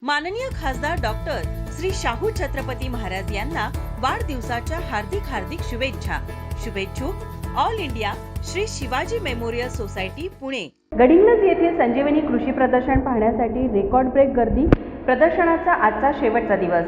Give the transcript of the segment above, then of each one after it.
माननीय खासदार डॉक्टर श्री शाहू छत्रपती महाराज यांना वाढदिवसाच्या हार्दिक शुभेच्छा। शुभेच्छुक all India Shri Shivaji memorial society Pune. Gadhinglaj येथे संजीवनी कृषी प्रदर्शन पाहण्यासाठी रेकॉर्ड ब्रेक गर्दी। प्रदर्शनाचा आजचा शेवटचा दिवस।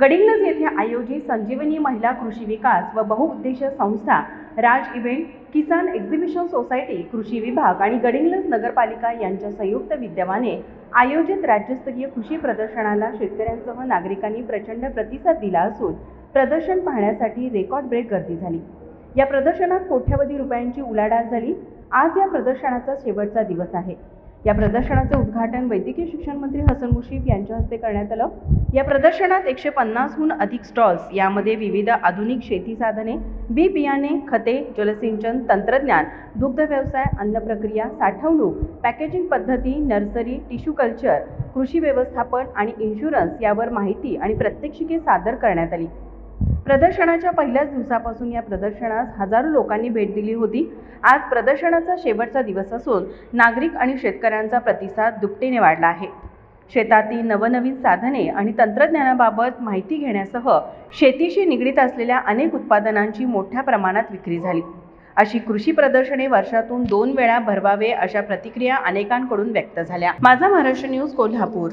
गडिंग्लज येथे आयोजित संजीवनी महिला कृषी विकास व बहुउद्देशीय संस्था राज इव्हेंट, किसान एक्झिबिशन सोसायटी, कृषी विभाग आणि गडिंग्लज नगरपालिका यांच्या संयुक्त विद्यमाने आयोजित राज्यस्तरीय कृषी प्रदर्शनाला शेतकऱ्यांसह नागरिकांनी प्रचंड प्रतिसाद दिला असून प्रदर्शन पाहण्यासाठी रेकॉर्ड ब्रेक गर्दी झाली। या प्रदर्शनात कोट्यवधी रुपयांची उलाढाल झाली। आज या प्रदर्शनाचा शेवटचा दिवस आहे। या प्रदर्शनाचे उद्घाटन वैद्यकीय शिक्षण मंत्री हसन मुश्रीफ यांच्या हस्ते करण्यात आलं। या प्रदर्शनात 150 हून अधिक स्टॉल्स, यामध्ये विविध आधुनिक शेती साधने, बी बियाणे, खते, जलसिंचन तंत्रज्ञान, दुग्ध व्यवसाय, अन्न प्रक्रिया, साठवणूक, पॅकेजिंग पद्धती, नर्सरी, टिश्यू कल्चर, कृषी व्यवस्थापन आणि इन्शुरन्स यावर माहिती आणि प्रात्यक्षिके सादर करण्यात आली। प्रदर्शनाच्या पहिल्याच दिवसापासून या प्रदर्शनास हजारो लोकांनी भेट दिली होती। आज प्रदर्शनाचा शेवटचा दिवस असून नागरिक आणि शेतकऱ्यांचा प्रतिसाद दुपटीने वाढला आहे। शेतातील नवनवीन साधने आणि तंत्रज्ञानाबाबत माहिती घेण्यासह शेतीशी निगडीत असलेल्या अनेक उत्पादनांची मोठ्या प्रमाणात विक्री झाली। अशी कृषी प्रदर्शने वर्षातून 2 वेळा भरवावे अशा प्रतिक्रिया अनेकांकडून व्यक्त झाल्या। माझा महाराष्ट्र न्यूज, कोल्हापूर।